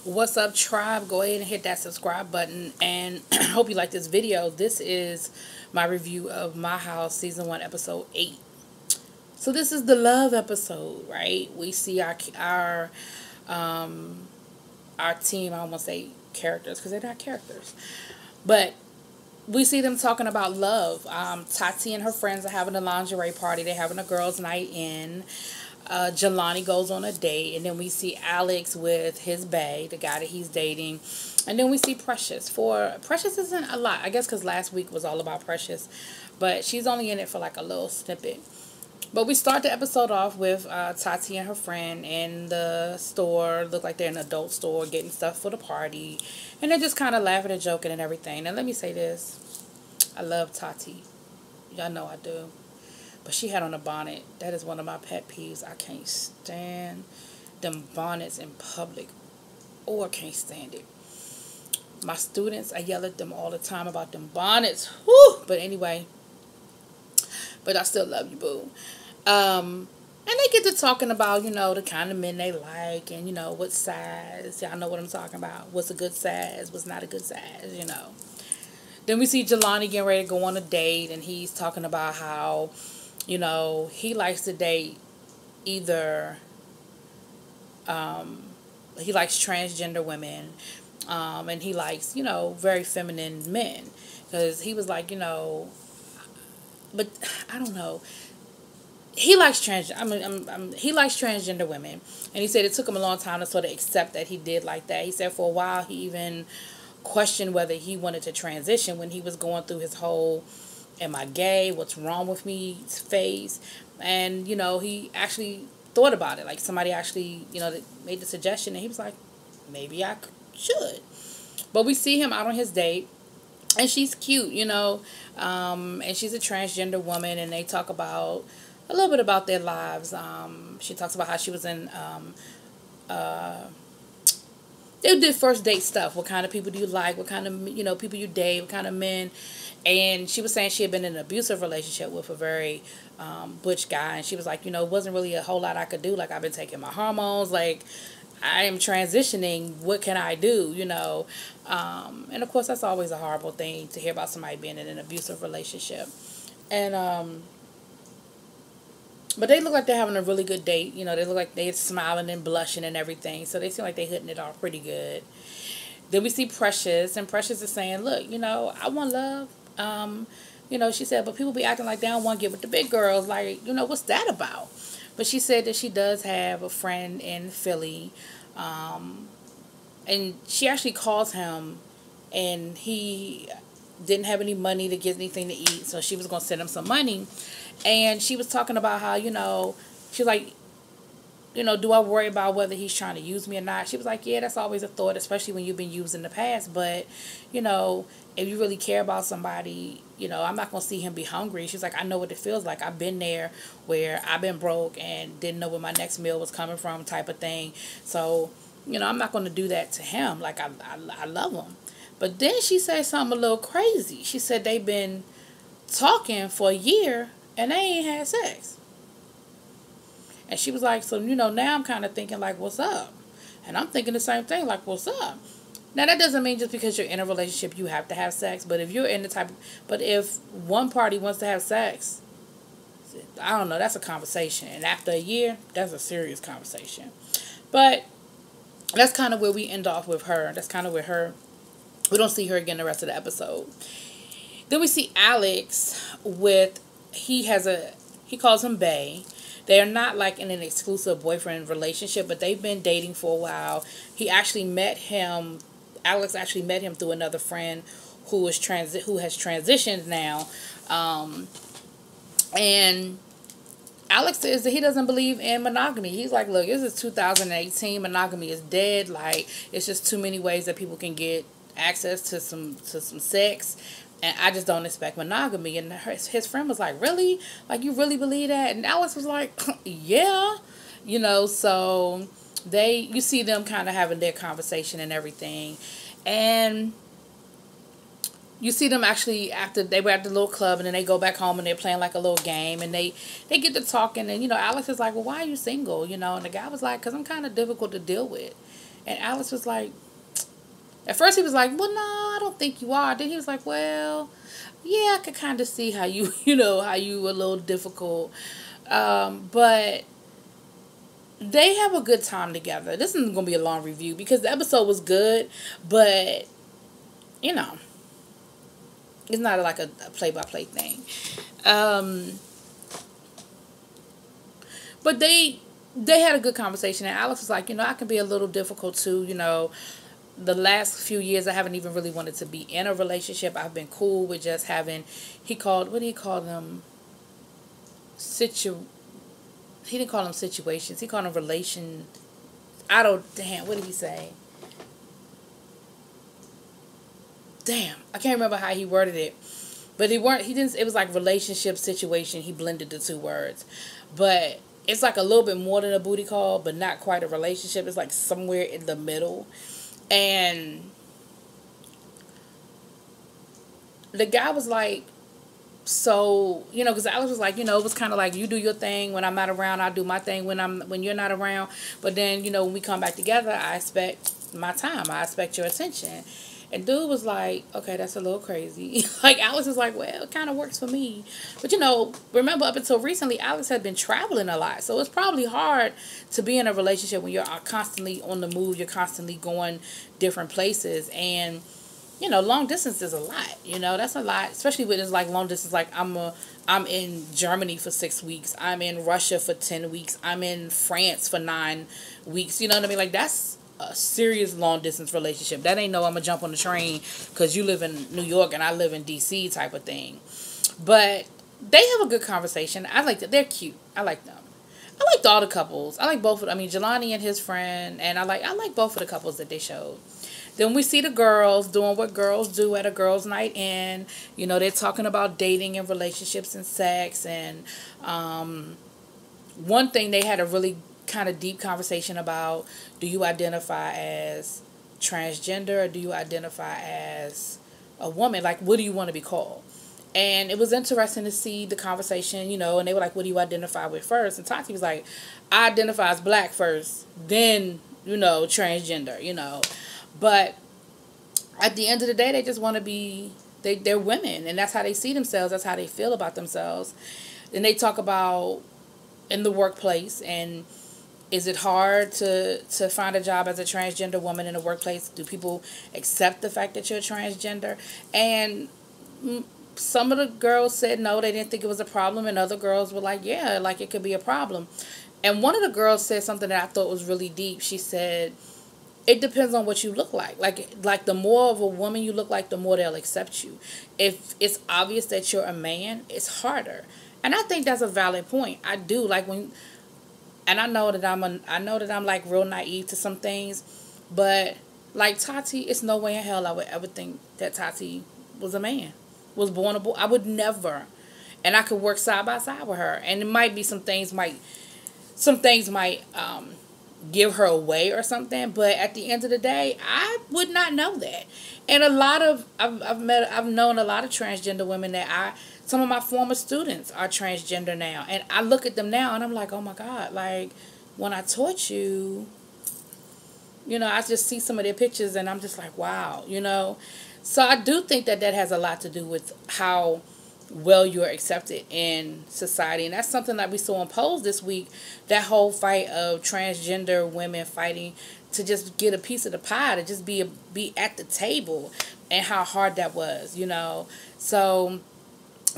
What's up, tribe? Go ahead and hit that subscribe button, and hope you like this video. This is my review of My House season 1 episode 8. So this is the love episode, right? We see our team. I almost say characters because they're not characters, but we see them talking about love. Tati and her friends are having a lingerie party. They're having a girls' night in. Jelani goes on a date, and then we see Alex with his bae, the guy that he's dating, and then we see Precious. For Precious isn't a lot, I guess, because last week was all about Precious, but she's only in it for like a little snippet. But we start the episode off with Tati and her friend in the store. Look like they're in an adult store getting stuff for the party, and they're just kind of laughing and joking and everything. And let me say this: I love Tati. Y'all know I do. But she had on a bonnet. That is one of my pet peeves. I can't stand them bonnets in public. Oh, I can't stand it. My students, I yell at them all the time about them bonnets. Whew! But anyway, but I still love you, boo. And they get to talking about, the kind of men they like and, what size. Y'all know what I'm talking about. What's a good size, what's not a good size, Then we see Jelani getting ready to go on a date, and he's talking about how he likes to date either, he likes transgender women, and he likes, very feminine men. Because he was like, but I don't know. He likes he likes transgender women. And he said it took him a long time to sort of accept that he did like that. He said for a while he even questioned whether he wanted to transition when he was going through his whole am I gay? What's wrong with me? Phase. And, he actually thought about it. Like, somebody actually, made the suggestion, and he was like, maybe I should. But we see him out on his date, and she's cute, and she's a transgender woman, and they talk about a little bit about their lives. She talks about how she was in, they did first date stuff. What kind of people do you like? What kind of, people you date? What kind of men? And she was saying she had been in an abusive relationship with a very butch guy. And she was like, it wasn't really a whole lot I could do. Like, I've been taking my hormones. Like, I am transitioning. What can I do, And, of course, that's always a horrible thing to hear about somebody being in an abusive relationship. And, but they look like they're having a really good date. They look like they're smiling and blushing and everything. So they seem like they're hitting it off pretty good. Then we see Precious, and Precious is saying, look, I want love. She said, but people be acting like they don't want to get with the big girls. Like, what's that about? But she said that she does have a friend in Philly. And she actually calls him, and he didn't have any money to get anything to eat. So she was going to send him some money. And she was talking about how, she's like, do I worry about whether he's trying to use me or not? She was like, yeah, that's always a thought, especially when you've been used in the past. But, if you really care about somebody, I'm not going to see him be hungry. She's like, I know what it feels like. I've been there where I've been broke and didn't know where my next meal was coming from type of thing. So, I'm not going to do that to him. Like, I love him. But then she said something a little crazy. She said they've been talking for a year and they ain't had sex. And she was like, so, now I'm kind of thinking, like, what's up? And I'm thinking the same thing, like, what's up? Now, that doesn't mean just because you're in a relationship you have to have sex. But if you're in the but if one party wants to have sex, I don't know, that's a conversation. And after a year, that's a serious conversation. But that's kind of where we end off with her. That's kind of where we don't see her again the rest of the episode. Then we see Alex with, he calls him Bae. They are not like in an exclusive boyfriend relationship, but they've been dating for a while. Alex actually met him through another friend who has transitioned now. And Alex says that he doesn't believe in monogamy. He's like, look, this is 2018. Monogamy is dead. Like, it's just too many ways that people can get access to some sex. And I just don't expect monogamy. And his friend was like, really? Like, you really believe that? And Alex was like, yeah. So you see them kind of having their conversation and everything. And you see them actually, after they were at the little club, and then they go back home and they're playing like a little game. And they get to talking. And, Alex is like, well, why are you single? And the guy was like, because I'm kind of difficult to deal with. And Alex was like, at first he was like, well, no, I don't think you are. Then he was like, well, yeah, I could kind of see how you, how you were a little difficult. But they have a good time together. This isn't going to be a long review because the episode was good, but, you know, it's not like a play-by-play thing. But they had a good conversation, and Alex was like, I can be a little difficult too, the last few years I haven't even really wanted to be in a relationship. I've been cool with just having, what do you call them? He didn't call them situations. He called them what did he say? Damn, I can't remember how he worded it. But it was like relationship situation. He blended the two words. But it's like a little bit more than a booty call, but not quite a relationship. It's like somewhere in the middle. And the guy was like, so, because Alex was like, it was kind of like, you do your thing when I'm not around, I do my thing when you're not around. But then, when we come back together, I expect my time. I expect your attention. And dude was like, okay, that's a little crazy. Like, Alex was like, well, it kind of works for me. But, remember up until recently, Alex had been traveling a lot. So it's probably hard to be in a relationship when you're constantly on the move. You're constantly going different places. And, long distance is a lot. That's a lot. Especially when it's like long distance. Like, I'm in Germany for 6 weeks. I'm in Russia for 10 weeks. I'm in France for 9 weeks. You know what I mean? Like, that's a serious long distance relationship. That ain't no I'm gonna jump on the train because you live in New York and I live in DC type of thing. But they have a good conversation. I like that. They're cute. I like them. I liked all the couples. I like both of them. I mean, Jelani and his friend, and I like both of the couples that they showed. Then we see the girls doing what girls do at a girls' night in. They're talking about dating and relationships and sex. And one thing they had a really kind of deep conversation about, do you identify as transgender or do you identify as a woman? Like, what do you want to be called? And it was interesting to see the conversation, and they were like, what do you identify with first? And Tati was like, I identify as black first, then, transgender, But at the end of the day, they just want to be, they're women, and that's how they see themselves. That's how they feel about themselves. And they talk about in the workplace, and is it hard to find a job as a transgender woman in the workplace? Do people accept the fact that you're transgender? And some of the girls said no, they didn't think it was a problem, and other girls were like, yeah, like it could be a problem. And one of the girls said something that I thought was really deep. She said, it depends on what you look like. Like the more of a woman you look like, the more they'll accept you. If it's obvious that you're a man, it's harder. And I think that's a valid point. I do. Like and I know that I'm like real naive to some things, but like Tati, it's no way in hell I would ever think that Tati was a man, was born a boy. I would never. And I could work side by side with her. And it might be some things might give her away or something, but at the end of the day, I would not know that. And I've known a lot of transgender women that some of my former students are transgender now, and I look at them now and I'm like, oh my God, like when I taught you, I just see some of their pictures and I'm just like, wow, so I do think that has a lot to do with how well you're accepted in society. And that's something that we saw in polls this week, that whole fight of transgender women fighting to just get a piece of the pie, to just be at the table, and how hard that was, So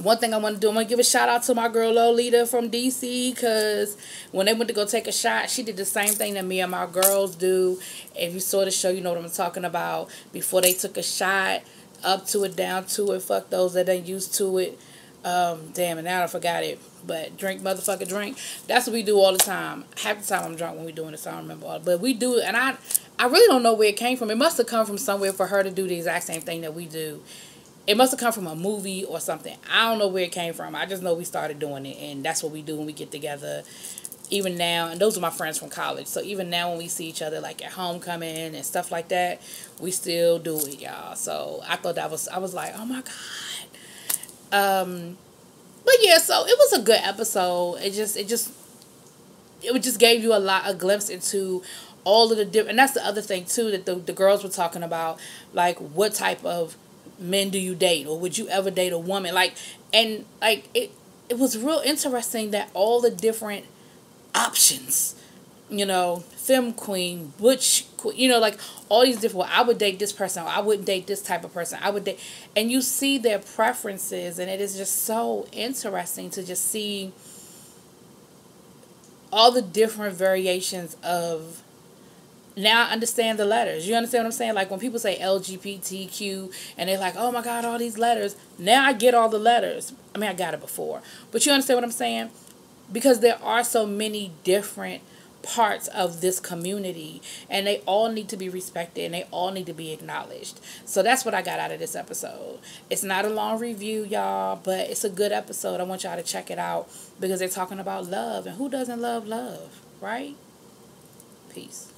one thing I want to do, I'm going to give a shout out to my girl Lolita from DC, because when they went to go take a shot, she did the same thing that me and my girls do. If you saw the show, you know what I'm talking about. Before they took a shot, up to it, down to it, fuck those that ain't used to it. Damn, and now I forgot it. But drink, motherfucker, drink. That's what we do all the time. Half the time I'm drunk when we doing this, I don't remember all. But we do it, and I really don't know where it came from. It must have come from somewhere for her to do the exact same thing that we do. It must have come from a movie or something. I don't know where it came from. I just know we started doing it, and that's what we do when we get together. Even now, and those are my friends from college, so even now when we see each other like at homecoming and stuff like that, we still do it, y'all. So I thought I was like, oh my God. But yeah, so it was a good episode. It just gave you a glimpse into all of the different, and that's the other thing too that the girls were talking about, like what type of men do you date, or would you ever date a woman, like, and like it was real interesting that all the different options, femme queen, butch queen, like all these different, well, I would date this person, or I wouldn't date this type of person, I would date, and you see their preferences, and it is just so interesting to just see all the different variations of. Now I understand the letters. You understand what I'm saying? Like when people say LGBTQ and they're like, oh my God, all these letters. Now I get all the letters. I mean, I got it before. But you understand what I'm saying? Because there are so many different parts of this community, and they all need to be respected, and they all need to be acknowledged. So that's what I got out of this episode. It's not a long review, y'all, but it's a good episode. I want y'all to check it out because they're talking about love, and who doesn't love love, right? Peace.